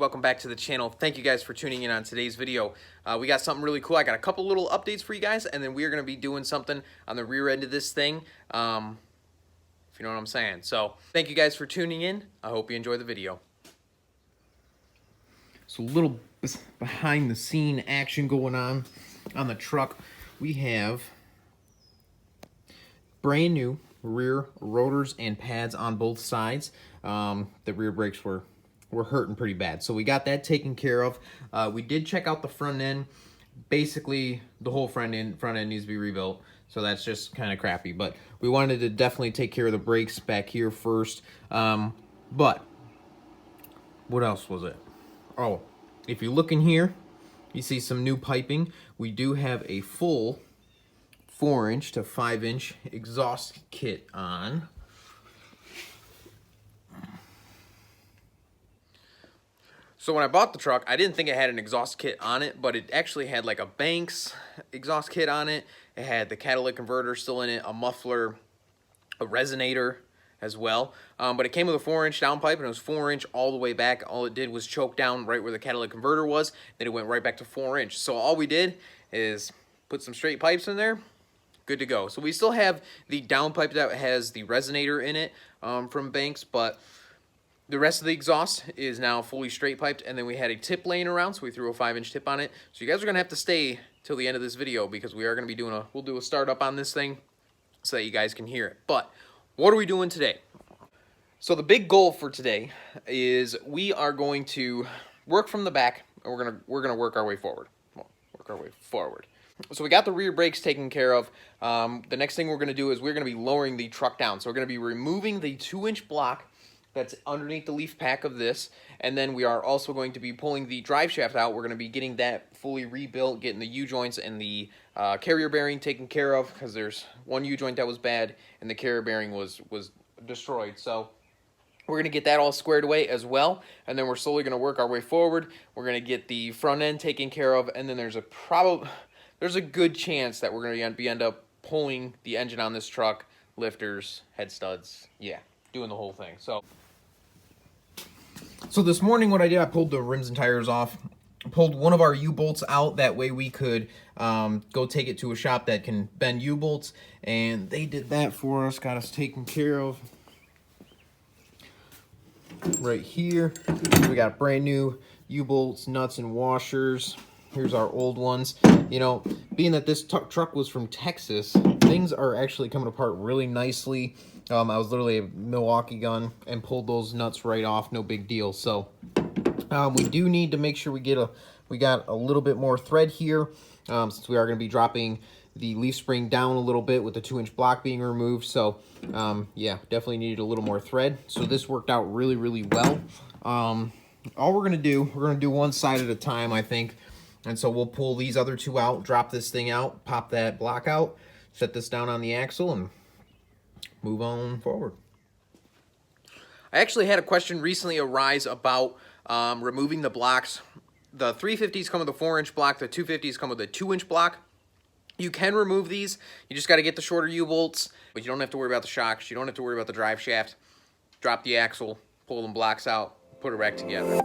welcome back to the channel. Thank you guys for tuning in on today's video. We got something really cool. I got a couple little updates for you guys, and then we are going to be doing something on the rear end of this thing, if you know what I'm saying. So thank you guys for tuning in. I hope you enjoy the video. So a little behind the scene action going on the truck. We have brand new rear rotors and pads on both sides. The rear brakes were hurting pretty bad, so we got that taken care of. We did check out the front end. Basically the whole front end needs to be rebuilt, so that's just kind of crappy, but we wanted to definitely take care of the brakes back here first. But what else was it? Oh, if you look in here, you see some new piping. We do have a full 4-inch to 5-inch exhaust kit on. So when I bought the truck, I didn't think it had an exhaust kit on it, but it actually had like a Banks exhaust kit on it. It had the catalytic converter still in it, a muffler, a resonator as well. But it came with a 4-inch downpipe, and it was 4-inch all the way back. All it did was choke down right where the catalytic converter was. Then it went right back to 4-inch. So all we did is put some straight pipes in there. Good to go. So we still have the downpipe that has the resonator in it from Banks, but the rest of the exhaust is now fully straight piped, and then we had a tip laying around, so we threw a 5-inch tip on it. So you guys are going to have to stay till the end of this video, because we are going to be doing we'll do a startup on this thing so that you guys can hear it. But what are we doing today? So the big goal for today is we are going to work from the back, and we're gonna work our way forward. Well, work our way forward. So we got the rear brakes taken care of. The next thing we're going to do is we're going to be lowering the truck down. So we're going to be removing the 2-inch block that's underneath the leaf pack of this, and then we are also going to be pulling the drive shaft out. We're going to be getting that fully rebuilt, getting the U-joints and the carrier bearing taken care of, because there's one U-joint that was bad and the carrier bearing was destroyed. So we're going to get that all squared away as well, and then we're slowly going to work our way forward. We're going to get the front end taken care of, and then there's a good chance that we're going to end up pulling the engine on this truck, lifters, head studs, yeah, doing the whole thing. So this morning what I did, I pulled the rims and tires off, pulled one of our U-bolts out, that way we could go take it to a shop that can bend U-bolts, and they did that for us, got us taken care of. Right here, we got brand new U-bolts, nuts, and washers. Here's our old ones. You know, being that this truck was from Texas, things are actually coming apart really nicely. I was literally a Milwaukee gun and pulled those nuts right off, no big deal. So we do need to make sure we got a little bit more thread here, since we are going to be dropping the leaf spring down a little bit with the 2-inch block being removed. So yeah, definitely needed a little more thread. So this worked out really, really well. All we're going to do one side at a time, I think. And so we'll pull these other two out, drop this thing out, pop that block out, set this down on the axle, and move on forward. I actually had a question recently arise about removing the blocks. The 350s come with a 4-inch block. The 250s come with a 2-inch block. You can remove these. You just got to get the shorter U-bolts, but you don't have to worry about the shocks. You don't have to worry about the drive shaft. Drop the axle, pull them blocks out, put it back together.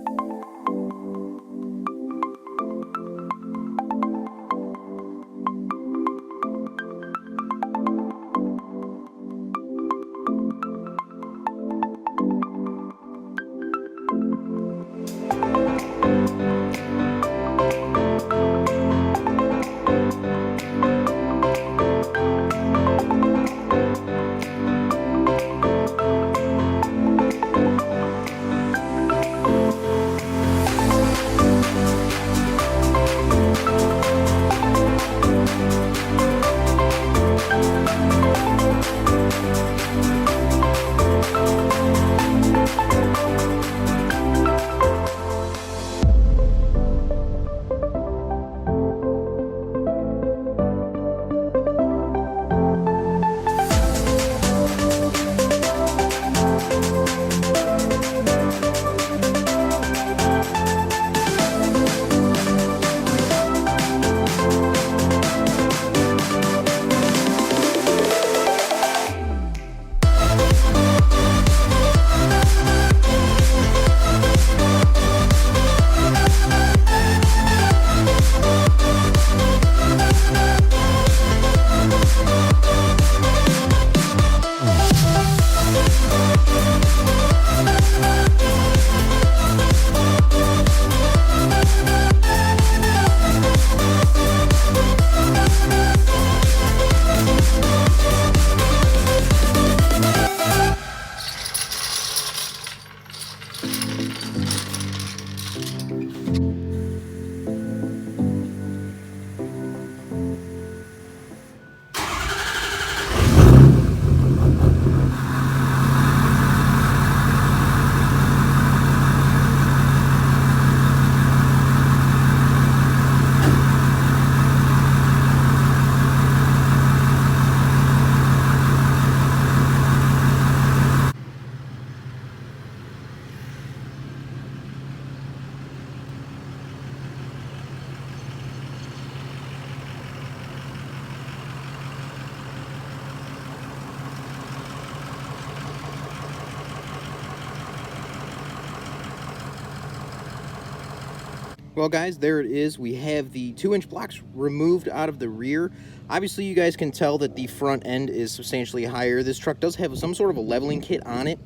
Well, guys, there it is. We have the 2-inch blocks removed out of the rear. Obviously, you guys can tell that the front end is substantially higher. This truck does have some sort of a leveling kit on it.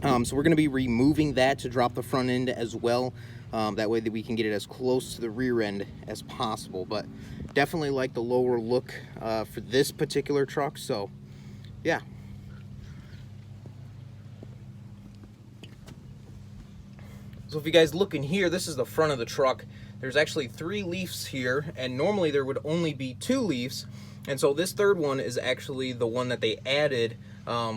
So we're going to be removing that to drop the front end as well. That way that we can get it as close to the rear end as possible. But definitely like the lower look for this particular truck. So, yeah. So if you guys look in here, this is the front of the truck. There's actually 3 leaves here, and normally there would only be 2 leaves. And so this third one is actually the one that they added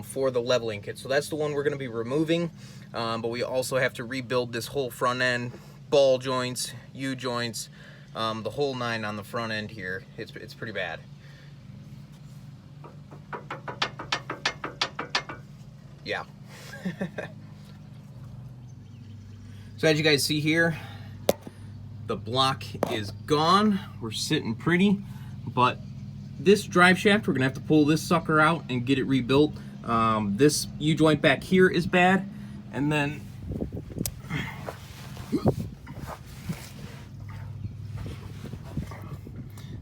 for the leveling kit. So that's the one we're going to be removing. But we also have to rebuild this whole front end, ball joints, U-joints, the whole 9 on the front end here. It's pretty bad. Yeah. So as you guys see here, the block is gone. We're sitting pretty, but this drive shaft, we're gonna have to pull this sucker out and get it rebuilt. This U-joint back here is bad, and then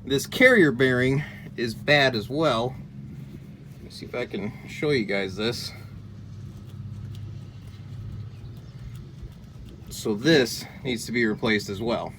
this carrier bearing is bad as well. Let me see if I can show you guys this. So this needs to be replaced as well.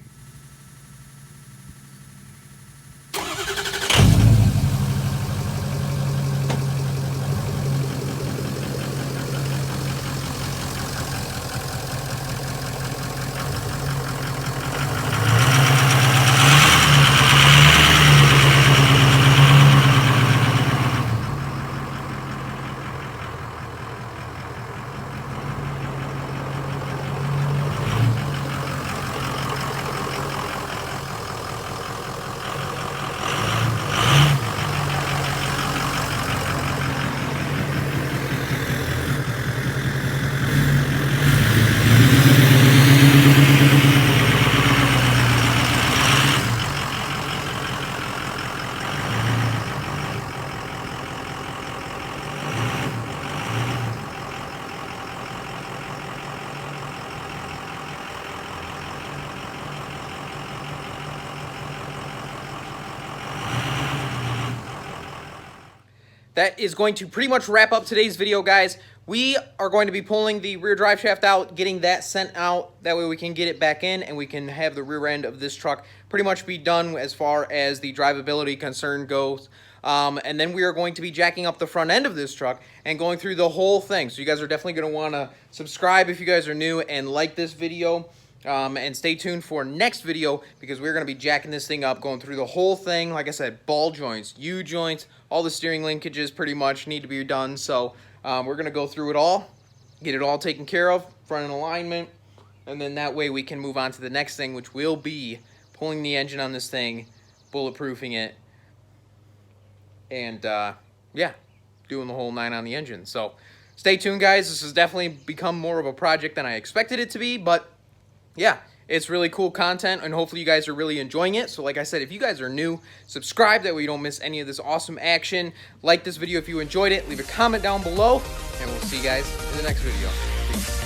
That is going to pretty much wrap up today's video, guys. We are going to be pulling the rear drive shaft out, getting that sent out. That way we can get it back in and we can have the rear end of this truck pretty much be done as far as the drivability concern goes. And then we are going to be jacking up the front end of this truck and going through the whole thing. So you guys are definitely going to want to subscribe if you guys are new and like this video. And stay tuned for next video because we're going to be jacking this thing up, going through the whole thing. Like I said, ball joints, U-joints, all the steering linkages pretty much need to be done. So we're going to go through it all, get it all taken care of, front end alignment, and then that way we can move on to the next thing, which will be pulling the engine on this thing, bulletproofing it, and yeah, doing the whole 9 on the engine. So stay tuned, guys. This has definitely become more of a project than I expected it to be, but yeah, it's really cool content, and hopefully you guys are really enjoying it. So like I said, if you guys are new, subscribe, that way you don't miss any of this awesome action. Like this video if you enjoyed it, leave a comment down below, and we'll see you guys in the next video. Peace.